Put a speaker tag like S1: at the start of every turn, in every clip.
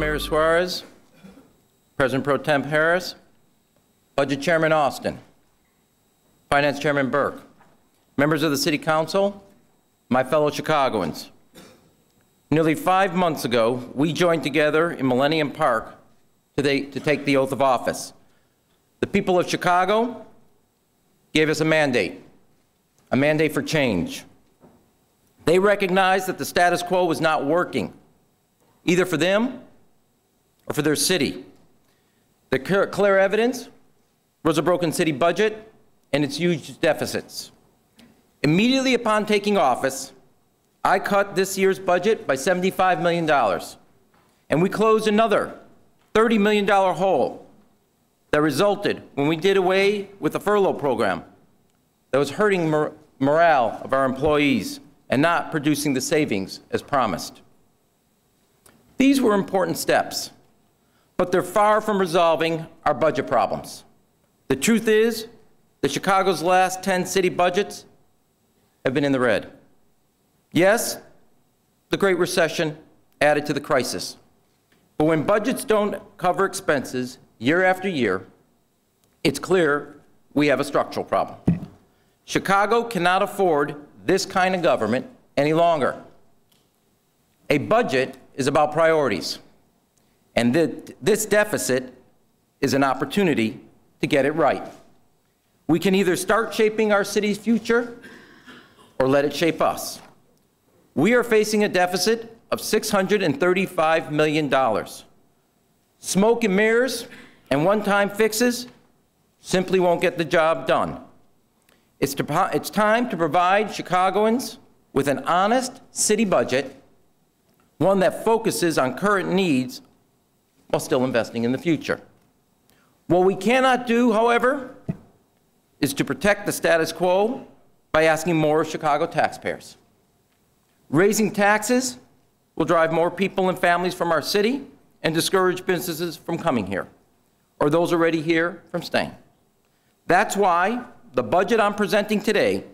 S1: Mayor Suarez, President Pro Tem Harris, Budget Chairman Austin, Finance Chairman Burke, members of the City Council, my fellow Chicagoans. Nearly 5 months ago, we joined together in Millennium Park to take the oath of office. The people of Chicago gave us a mandate for change. They recognized that the status quo was not working, either for them or for their city. The clear evidence was a broken city budget and its huge deficits. Immediately upon taking office, I cut this year's budget by $75 million, and we closed another $30 million hole that resulted when we did away with the furlough program that was hurting morale of our employees and not producing the savings as promised. These were important steps, but they're far from resolving our budget problems. The truth is that Chicago's last 10 city budgets have been in the red. Yes, the Great Recession added to the crisis, but when budgets don't cover expenses year after year, it's clear we have a structural problem. Chicago cannot afford this kind of government any longer. A budget is about priorities, and this deficit is an opportunity to get it right. We can either start shaping our city's future or let it shape us. We are facing a deficit of $635 million. Smoke and mirrors and one-time fixes simply won't get the job done. It's time to provide Chicagoans with an honest city budget, one that focuses on current needs while still investing in the future. What we cannot do, however, is to protect the status quo by asking more of Chicago taxpayers. Raising taxes will drive more people and families from our city and discourage businesses from coming here, or those already here from staying. That's why the budget I'm presenting today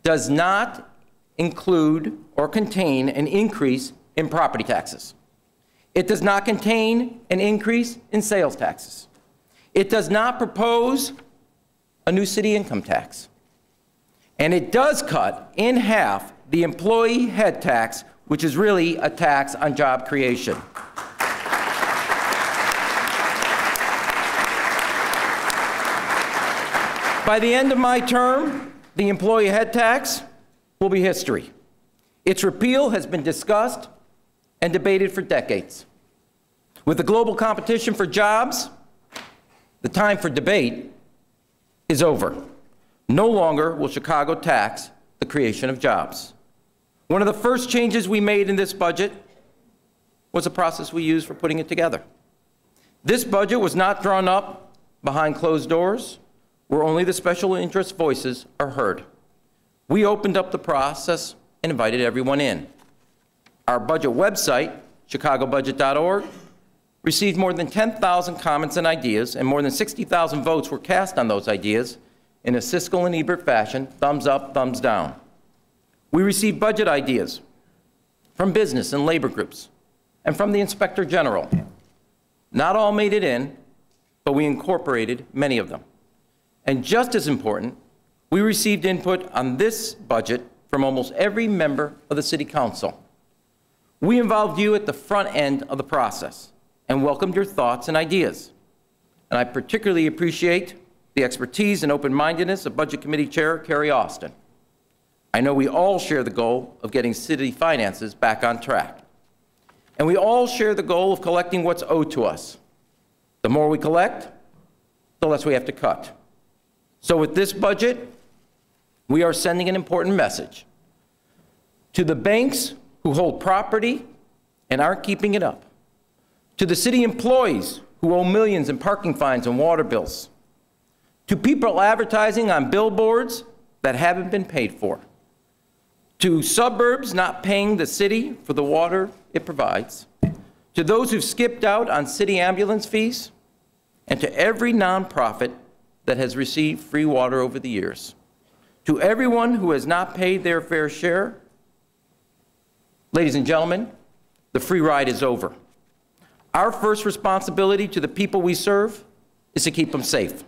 S1: does not include or contain an increase in property taxes. It does not contain an increase in sales taxes. It does not propose a new city income tax. And it does cut in half the employee head tax, which is really a tax on job creation. By the end of my term, the employee head tax will be history. Its repeal has been discussed and debated for decades. With the global competition for jobs, the time for debate is over. No longer will Chicago tax the creation of jobs. One of the first changes we made in this budget was the process we used for putting it together. This budget was not drawn up behind closed doors, where only the special interest voices are heard. We opened up the process and invited everyone in. Our budget website, chicagobudget.org, received more than 10,000 comments and ideas, and more than 60,000 votes were cast on those ideas in a Siskel and Ebert fashion, thumbs up, thumbs down. We received budget ideas from business and labor groups and from the Inspector General. Not all made it in, but we incorporated many of them. And just as important, we received input on this budget from almost every member of the City Council. We involved you at the front end of the process and welcomed your thoughts and ideas. And I particularly appreciate the expertise and open-mindedness of Budget Committee Chair Carrie Austin. I know we all share the goal of getting city finances back on track. And we all share the goal of collecting what's owed to us. The more we collect, the less we have to cut. So with this budget, we are sending an important message to the banks who hold property and aren't keeping it up, to the city employees who owe millions in parking fines and water bills, to people advertising on billboards that haven't been paid for, to suburbs not paying the city for the water it provides, to those who've skipped out on city ambulance fees, and to every nonprofit that has received free water over the years. To everyone who has not paid their fair share, ladies and gentlemen, the free ride is over. Our first responsibility to the people we serve is to keep them safe.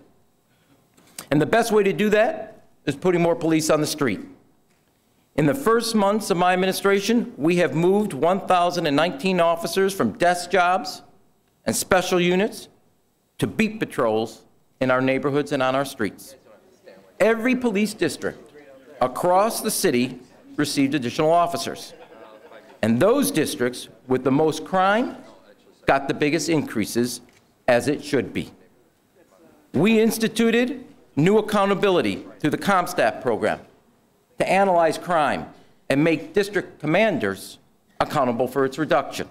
S1: And the best way to do that is putting more police on the street. In the first months of my administration, we have moved 1,019 officers from desk jobs and special units to beat patrols in our neighborhoods and on our streets. Every police district across the city received additional officers. And those districts with the most crime got the biggest increases, as it should be. We instituted new accountability through the CompStat program to analyze crime and make district commanders accountable for its reduction.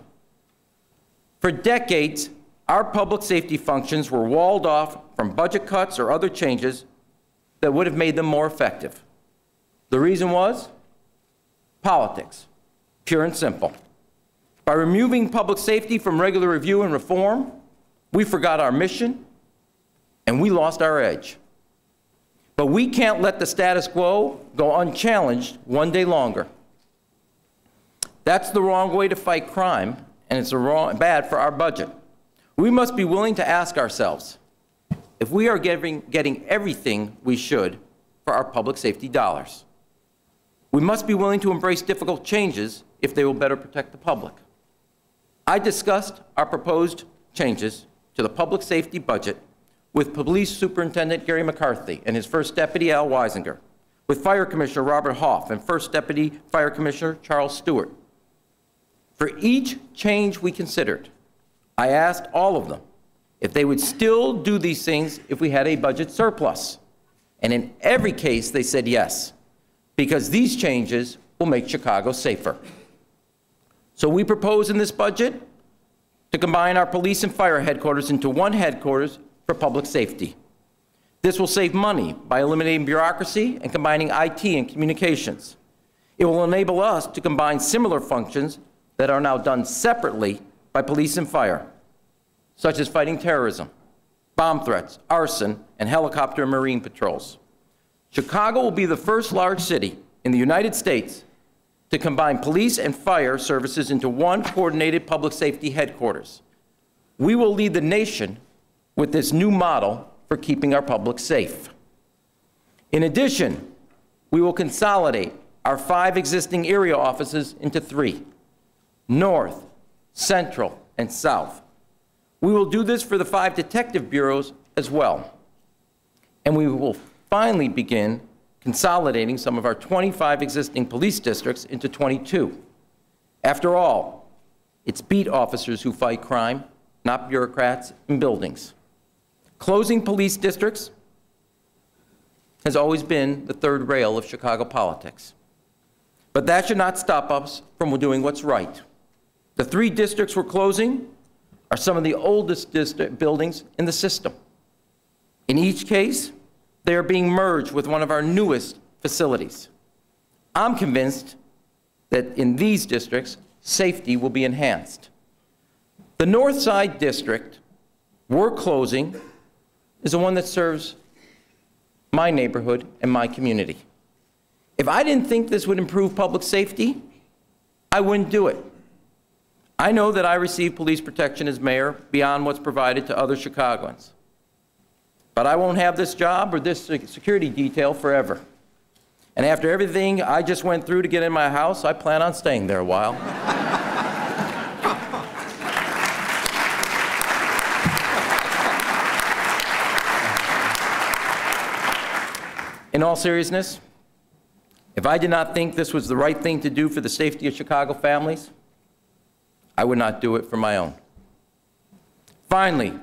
S1: For decades, our public safety functions were walled off from budget cuts or other changes that would have made them more effective. The reason was politics, pure and simple. By removing public safety from regular review and reform, we forgot our mission and we lost our edge. But we can't let the status quo go unchallenged one day longer. That's the wrong way to fight crime, and it's bad for our budget. We must be willing to ask ourselves if we are getting everything we should for our public safety dollars. We must be willing to embrace difficult changes if they will better protect the public. I discussed our proposed changes to the public safety budget with Police Superintendent Gary McCarthy and his First Deputy Al Weisinger, with Fire Commissioner Robert Hoff and First Deputy Fire Commissioner Charles Stewart. For each change we considered, I asked all of them if they would still do these things if we had a budget surplus. And in every case, they said yes, because these changes will make Chicago safer. So we propose in this budget to combine our police and fire headquarters into one headquarters for public safety. This will save money by eliminating bureaucracy and combining IT and communications. It will enable us to combine similar functions that are now done separately by police and fire, such as fighting terrorism, bomb threats, arson, and helicopter and marine patrols. Chicago will be the first large city in the United States to combine police and fire services into one coordinated public safety headquarters. We will lead the nation with this new model for keeping our public safe. In addition, we will consolidate our 5 existing area offices into 3, North, Central, and South. We will do this for the 5 detective bureaus as well. And we will finally begin consolidating some of our 25 existing police districts into 22. After all, it's beat officers who fight crime, not bureaucrats in buildings. Closing police districts has always been the third rail of Chicago politics. But that should not stop us from doing what's right. The 3 districts we're closing are some of the oldest buildings in the system. In each case, they are being merged with one of our newest facilities. I'm convinced that in these districts, safety will be enhanced. The North Side District we're closing is the one that serves my neighborhood and my community. If I didn't think this would improve public safety, I wouldn't do it. I know that I receive police protection as mayor beyond what's provided to other Chicagoans. But I won't have this job or this security detail forever. And after everything I just went through to get in my house, I plan on staying there a while. In all seriousness, if I did not think this was the right thing to do for the safety of Chicago families, I would not do it for my own. Finally,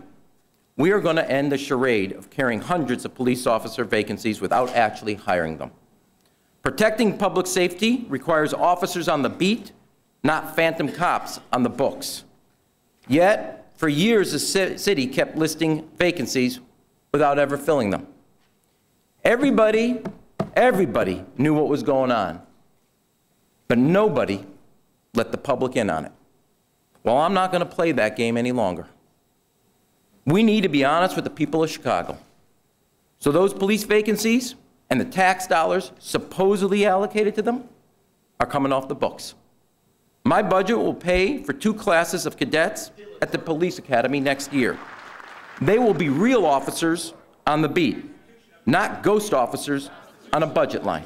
S1: we are going to end the charade of carrying hundreds of police officer vacancies without actually hiring them. Protecting public safety requires officers on the beat, not phantom cops on the books. Yet, for years, the city kept listing vacancies without ever filling them. Everybody knew what was going on, but nobody let the public in on it. Well, I'm not going to play that game any longer. We need to be honest with the people of Chicago. So those police vacancies and the tax dollars supposedly allocated to them are coming off the books. My budget will pay for 2 classes of cadets at the police academy next year. They will be real officers on the beat, not ghost officers on a budget line.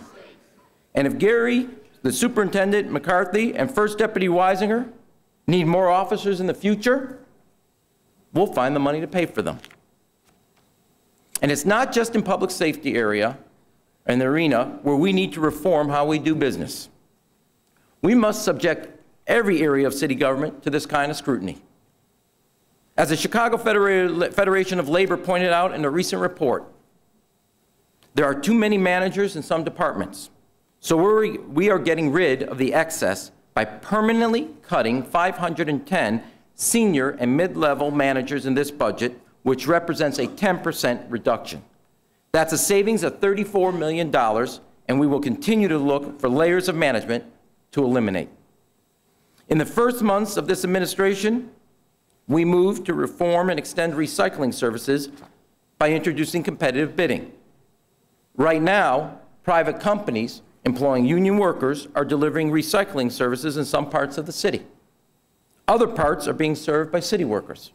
S1: And if Gary, the Superintendent McCarthy, and First Deputy Weisinger need more officers in the future, we'll find the money to pay for them. And it's not just in public safety area and the arena where we need to reform how we do business. We must subject every area of city government to this kind of scrutiny. As the Chicago Federation of Labor pointed out in a recent report, there are too many managers in some departments. So we are getting rid of the excess by permanently cutting 510 senior and mid-level managers in this budget, which represents a 10% reduction. That's a savings of $34 million, and we will continue to look for layers of management to eliminate. In the first months of this administration, we moved to reform and extend recycling services by introducing competitive bidding. Right now, private companies employing union workers are delivering recycling services in some parts of the city. Other parts are being served by city workers.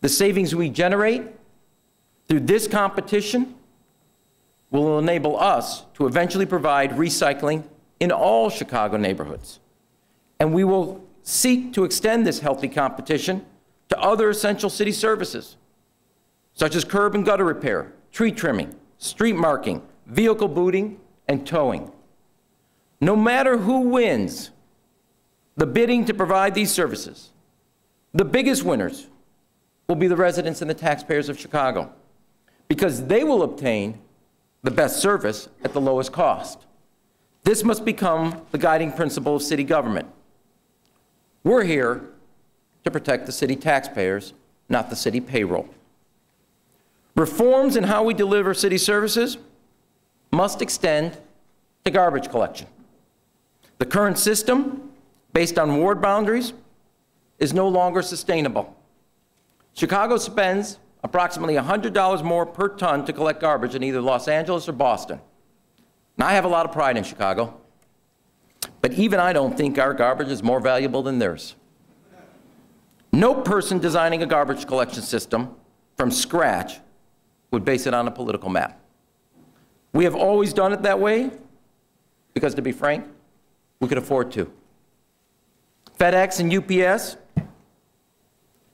S1: The savings we generate through this competition will enable us to eventually provide recycling in all Chicago neighborhoods. And we will seek to extend this healthy competition to other essential city services, such as curb and gutter repair, tree trimming, street marking, vehicle booting, and towing. No matter who wins the bidding to provide these services, the biggest winners will be the residents and the taxpayers of Chicago, because they will obtain the best service at the lowest cost. This must become the guiding principle of city government. We're here to protect the city taxpayers, not the city payroll. Reforms in how we deliver city services must extend to garbage collection. The current system, based on ward boundaries, is no longer sustainable. Chicago spends approximately $100 more per ton to collect garbage in either Los Angeles or Boston. Now, I have a lot of pride in Chicago, but even I don't think our garbage is more valuable than theirs. No person designing a garbage collection system from scratch would base it on a political map. We have always done it that way because, to be frank, we could afford to. FedEx and UPS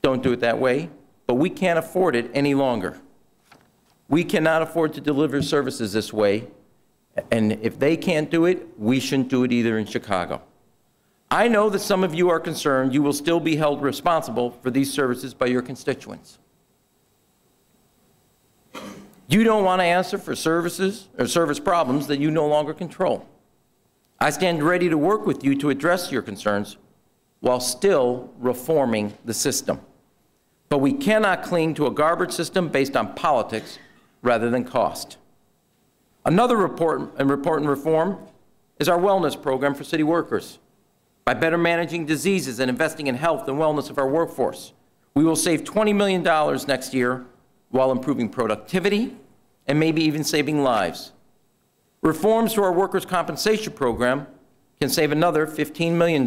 S1: don't do it that way, but we can't afford it any longer. We cannot afford to deliver services this way, and if they can't do it, we shouldn't do it either in Chicago. I know that some of you are concerned you will still be held responsible for these services by your constituents. You don't want to answer for services or service problems that you no longer control. I stand ready to work with you to address your concerns while still reforming the system. But we cannot cling to a garbage system based on politics rather than cost. Another important reform is our wellness program for city workers. By better managing diseases and investing in health and wellness of our workforce, we will save $20 million next year while improving productivity and maybe even saving lives. Reforms to our workers' compensation program can save another $15 million.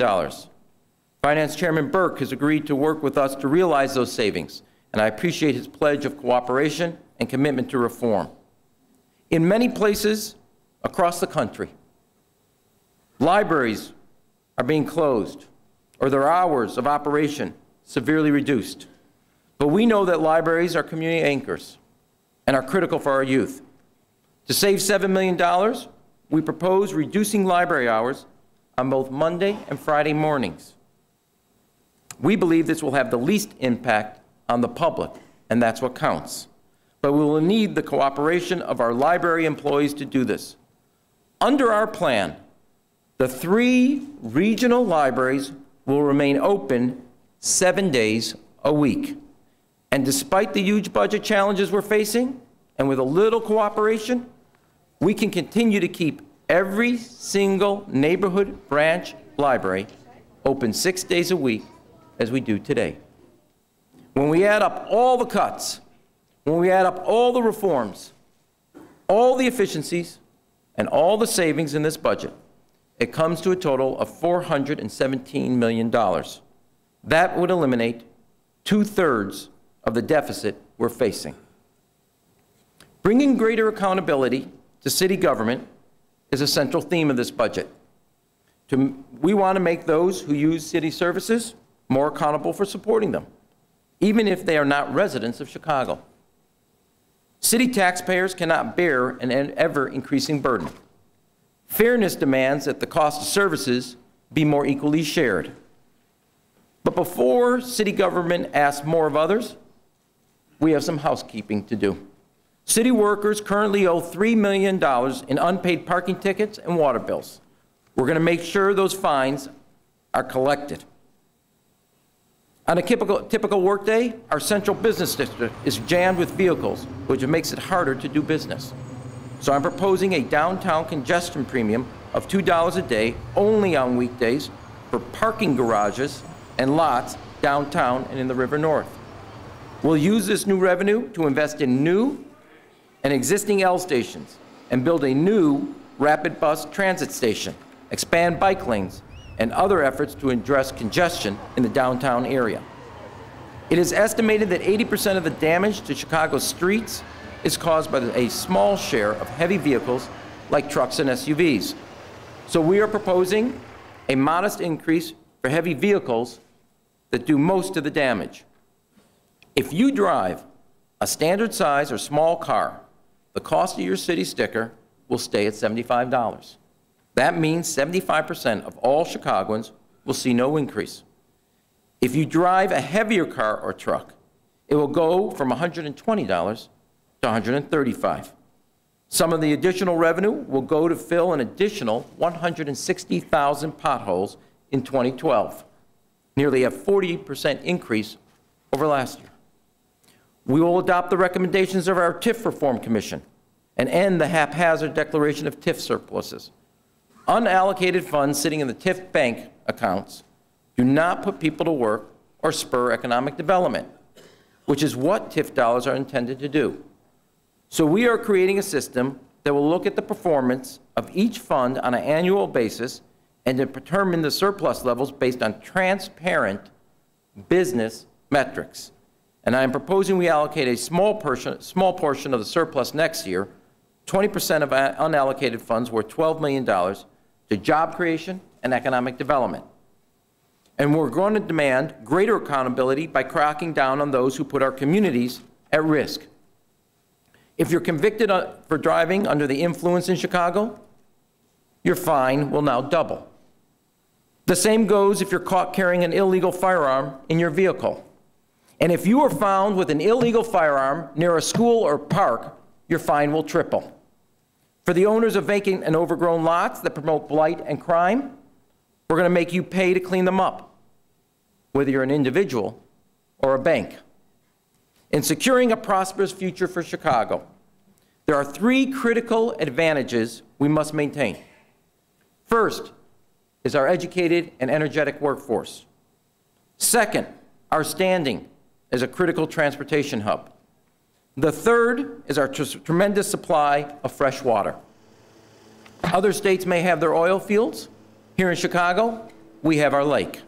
S1: Finance Chairman Burke has agreed to work with us to realize those savings, and I appreciate his pledge of cooperation and commitment to reform. In many places across the country, libraries are being closed or their hours of operation severely reduced. But we know that libraries are community anchors and are critical for our youth. To save $7 million, we propose reducing library hours on both Monday and Friday mornings. We believe this will have the least impact on the public, and that's what counts. But we will need the cooperation of our library employees to do this. Under our plan, the 3 regional libraries will remain open 7 days a week. And despite the huge budget challenges we're facing, and with a little cooperation, we can continue to keep every single neighborhood branch library open 6 days a week as we do today. When we add up all the cuts, when we add up all the reforms, all the efficiencies, and all the savings in this budget, it comes to a total of $417 million. That would eliminate 2/3 of the deficit we're facing. Bringing greater accountability to city government is a central theme of this budget. We want to make those who use city services more accountable for supporting them, even if they are not residents of Chicago. City taxpayers cannot bear an ever-increasing burden. Fairness demands that the cost of services be more equally shared. But before city government asks more of others, we have some housekeeping to do. City workers currently owe $3 million in unpaid parking tickets and water bills. We're going to make sure those fines are collected. On a typical workday, our central business district is jammed with vehicles, which makes it harder to do business. So I'm proposing a downtown congestion premium of $2 a day only on weekdays for parking garages and lots downtown and in the River North. We'll use this new revenue to invest in new and existing L stations and build a new rapid bus transit station, expand bike lanes, and other efforts to address congestion in the downtown area. It is estimated that 80% of the damage to Chicago's streets is caused by a small share of heavy vehicles like trucks and SUVs. So we are proposing a modest increase for heavy vehicles that do most of the damage. If you drive a standard size or small car, the cost of your city sticker will stay at $75. That means 75% of all Chicagoans will see no increase. If you drive a heavier car or truck, it will go from $120 to $135. Some of the additional revenue will go to fill an additional 160,000 potholes in 2012, nearly a 40% increase over last year. We will adopt the recommendations of our TIF Reform Commission and end the haphazard declaration of TIF surpluses. Unallocated funds sitting in the TIF bank accounts do not put people to work or spur economic development, which is what TIF dollars are intended to do. So we are creating a system that will look at the performance of each fund on an annual basis and to determine the surplus levels based on transparent business metrics. And I am proposing we allocate a small portion of the surplus next year, 20% of unallocated funds worth $12 million, to job creation and economic development. And we're going to demand greater accountability by cracking down on those who put our communities at risk. If you're convicted for driving under the influence in Chicago, your fine will now double. The same goes if you're caught carrying an illegal firearm in your vehicle. And if you are found with an illegal firearm near a school or park, your fine will triple. For the owners of vacant and overgrown lots that promote blight and crime, we're going to make you pay to clean them up, whether you're an individual or a bank. In securing a prosperous future for Chicago, there are 3 critical advantages we must maintain. First is our educated and energetic workforce. Second, our standing as a critical transportation hub. The third is our tremendous supply of fresh water. Other states may have their oil fields. Here in Chicago, we have our lake.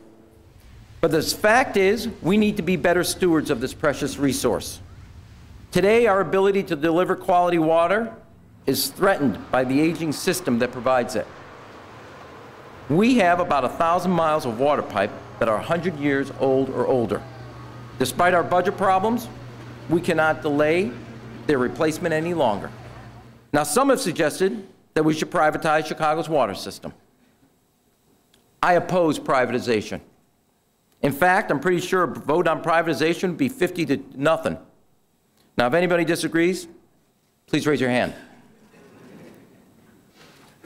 S1: But the fact is, we need to be better stewards of this precious resource. Today, our ability to deliver quality water is threatened by the aging system that provides it. We have about 1,000 miles of water pipe that are 100 years old or older. Despite our budget problems, we cannot delay their replacement any longer. Now, some have suggested that we should privatize Chicago's water system. I oppose privatization. In fact, I'm pretty sure a vote on privatization would be 50-0. Now, if anybody disagrees, please raise your hand.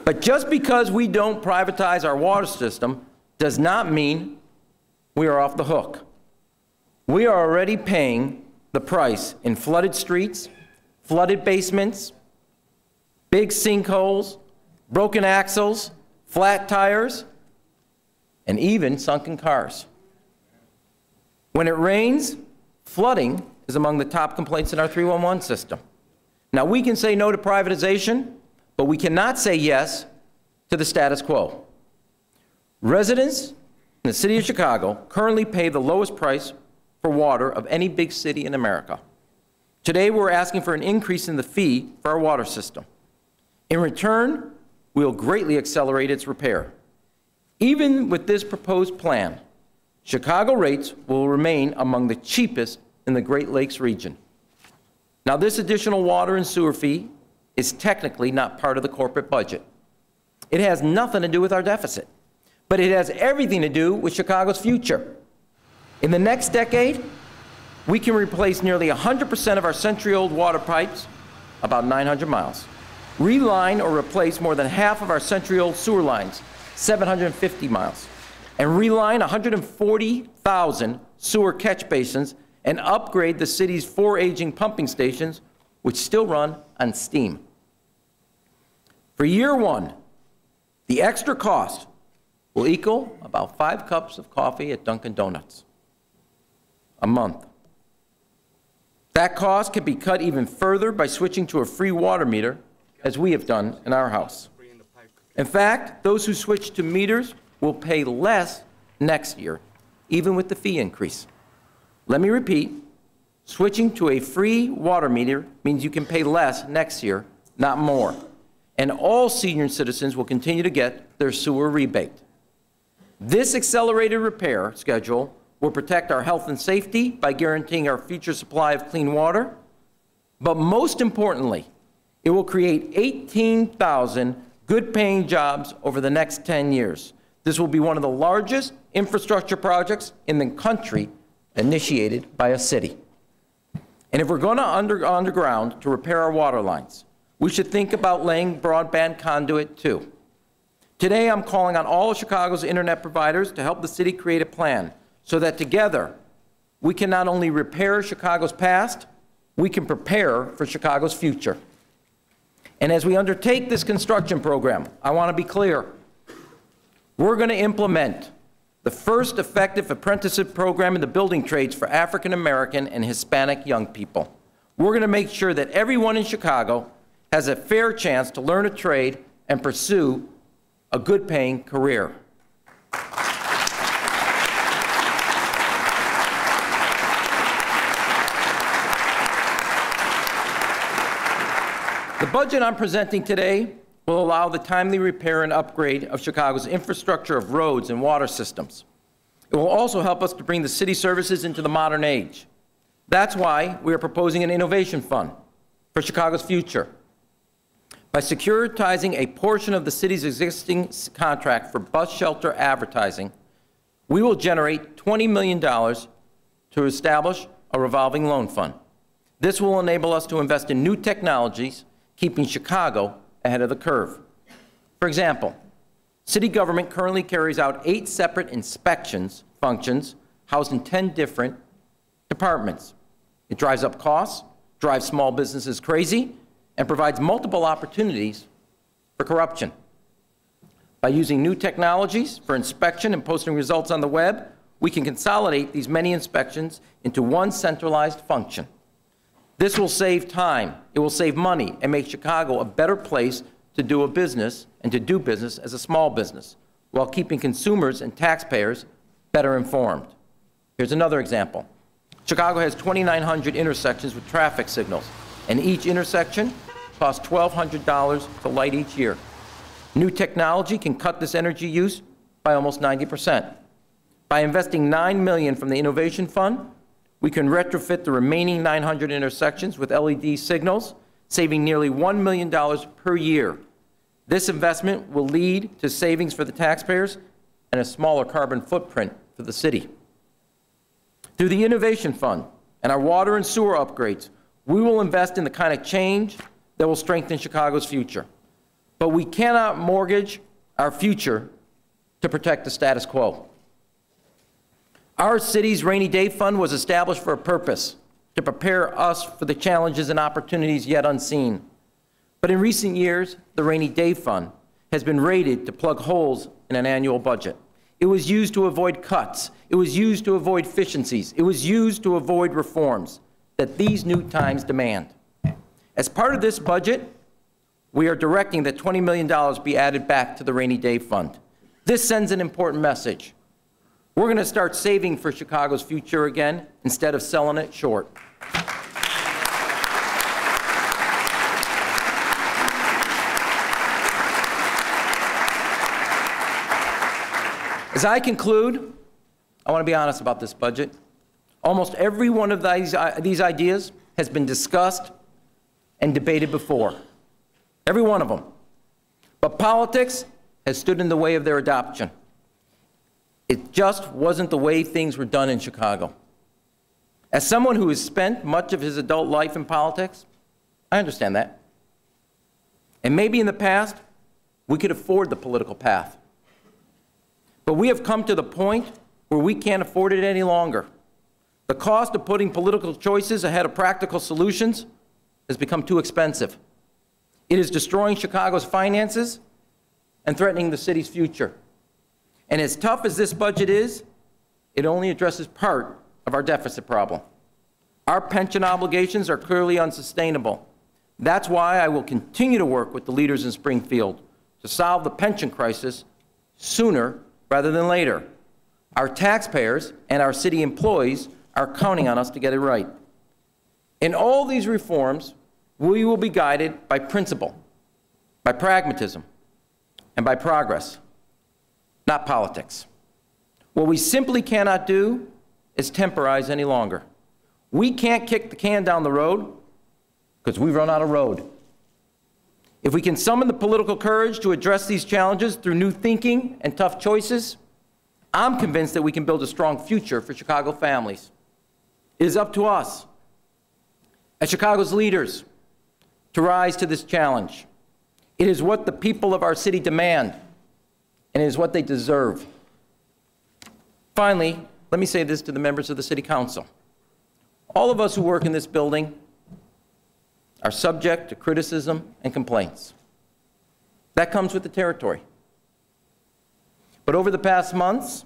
S1: But just because we don't privatize our water system does not mean we are off the hook. We are already paying the price in flooded streets, flooded basements, big sinkholes, broken axles, flat tires, and even sunken cars. When it rains, flooding is among the top complaints in our 311 system. Now, we can say no to privatization, but we cannot say yes to the status quo. Residents in the city of Chicago currently pay the lowest price for water of any big city in America. Today, we're asking for an increase in the fee for our water system. In return, we'll greatly accelerate its repair. Even with this proposed plan, Chicago rates will remain among the cheapest in the Great Lakes region. Now, this additional water and sewer fee is technically not part of the corporate budget. It has nothing to do with our deficit, but it has everything to do with Chicago's future. In the next decade, we can replace nearly 100% of our century-old water pipes, about 900 miles, reline or replace more than half of our century-old sewer lines, 750 miles, and reline 140,000 sewer catch basins and upgrade the city's 4 aging pumping stations, which still run on steam. For year one, the extra cost will equal about 5 cups of coffee at Dunkin' Donuts a month. That cost can be cut even further by switching to a free water meter, as we have done in our house. In fact, those who switch to meters will pay less next year, even with the fee increase. Let me repeat, switching to a free water meter means you can pay less next year, not more. And all senior citizens will continue to get their sewer rebate. This accelerated repair schedule will protect our health and safety by guaranteeing our future supply of clean water. But most importantly, it will create 18,000 good-paying jobs over the next 10 years. This will be one of the largest infrastructure projects in the country initiated by a city. And if we're going to underground to repair our water lines, we should think about laying broadband conduit too. Today, I'm calling on all of Chicago's internet providers to help the city create a plan so that together we can not only repair Chicago's past, we can prepare for Chicago's future. And as we undertake this construction program, I want to be clear. We're going to implement the first effective apprenticeship program in the building trades for African American and Hispanic young people. We're going to make sure that everyone in Chicago has a fair chance to learn a trade and pursue a good-paying career. The budget I'm presenting today will allow the timely repair and upgrade of Chicago's infrastructure of roads and water systems. It will also help us to bring the city services into the modern age. That's why we are proposing an innovation fund for Chicago's future. By securitizing a portion of the city's existing contract for bus shelter advertising, we will generate $20 million to establish a revolving loan fund. This will enable us to invest in new technologies, keeping Chicago ahead of the curve. For example, city government currently carries out 8 separate inspections functions housed in 10 different departments. It drives up costs, drives small businesses crazy, and provides multiple opportunities for corruption. By using new technologies for inspection and posting results on the web, we can consolidate these many inspections into one centralized function. This will save time, it will save money, and make Chicago a better place to do business and to do business as a small business, while keeping consumers and taxpayers better informed. Here's another example. Chicago has 2,900 intersections with traffic signals, and each intersection costs $1,200 to light each year. New technology can cut this energy use by almost 90%. By investing $9 million from the Innovation Fund, we can retrofit the remaining 900 intersections with LED signals, saving nearly $1 million per year. This investment will lead to savings for the taxpayers and a smaller carbon footprint for the city. Through the Innovation Fund and our water and sewer upgrades, we will invest in the kind of change that will strengthen Chicago's future. But we cannot mortgage our future to protect the status quo. Our city's rainy day fund was established for a purpose, to prepare us for the challenges and opportunities yet unseen. But in recent years, the rainy day fund has been rated to plug holes in an annual budget. It was used to avoid cuts. It was used to avoid efficiencies. It was used to avoid reforms that these new times demand. As part of this budget, we are directing that $20 million be added back to the rainy day fund. This sends an important message. We're going to start saving for Chicago's future again instead of selling it short. As I conclude, I want to be honest about this budget. Almost every one of these ideas has been discussed and debated before. Every one of them. But politics has stood in the way of their adoption. It just wasn't the way things were done in Chicago. As someone who has spent much of his adult life in politics, I understand that. And maybe in the past, we could afford the political path. But we have come to the point where we can't afford it any longer. The cost of putting political choices ahead of practical solutions has become too expensive. It is destroying Chicago's finances and threatening the city's future. And as tough as this budget is, it only addresses part of our deficit problem. Our pension obligations are clearly unsustainable. That's why I will continue to work with the leaders in Springfield to solve the pension crisis sooner rather than later. Our taxpayers and our city employees are counting on us to get it right. In all these reforms, we will be guided by principle, by pragmatism, and by progress, not politics. What we simply cannot do is temporize any longer. We can't kick the can down the road because we've run out of road. If we can summon the political courage to address these challenges through new thinking and tough choices, I'm convinced that we can build a strong future for Chicago families. It is up to us, as Chicago's leaders, to rise to this challenge. It is what the people of our city demand, and it is what they deserve. Finally, let me say this to the members of the City Council. All of us who work in this building are subject to criticism and complaints. That comes with the territory. But over the past months,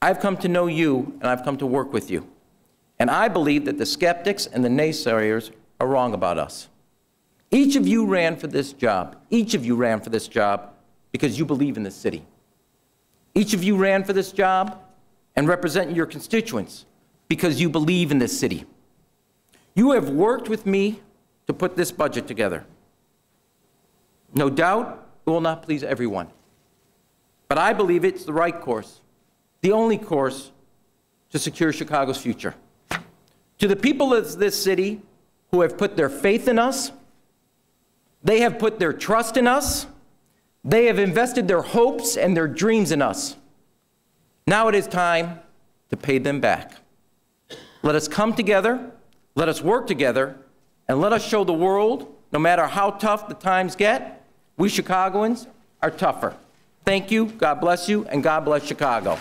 S1: I've come to know you and I've come to work with you. And I believe that the skeptics and the naysayers are wrong about us. Each of you ran for this job. Each of you ran for this job because you believe in this city. Each of you ran for this job and represent your constituents because you believe in this city. You have worked with me to put this budget together. No doubt it will not please everyone, but I believe it's the right course, the only course to secure Chicago's future. To the people of this city who have put their faith in us, they have put their trust in us, they have invested their hopes and their dreams in us. Now it is time to pay them back. Let us come together, let us work together, and let us show the world, no matter how tough the times get, we Chicagoans are tougher. Thank you, God bless you, and God bless Chicago.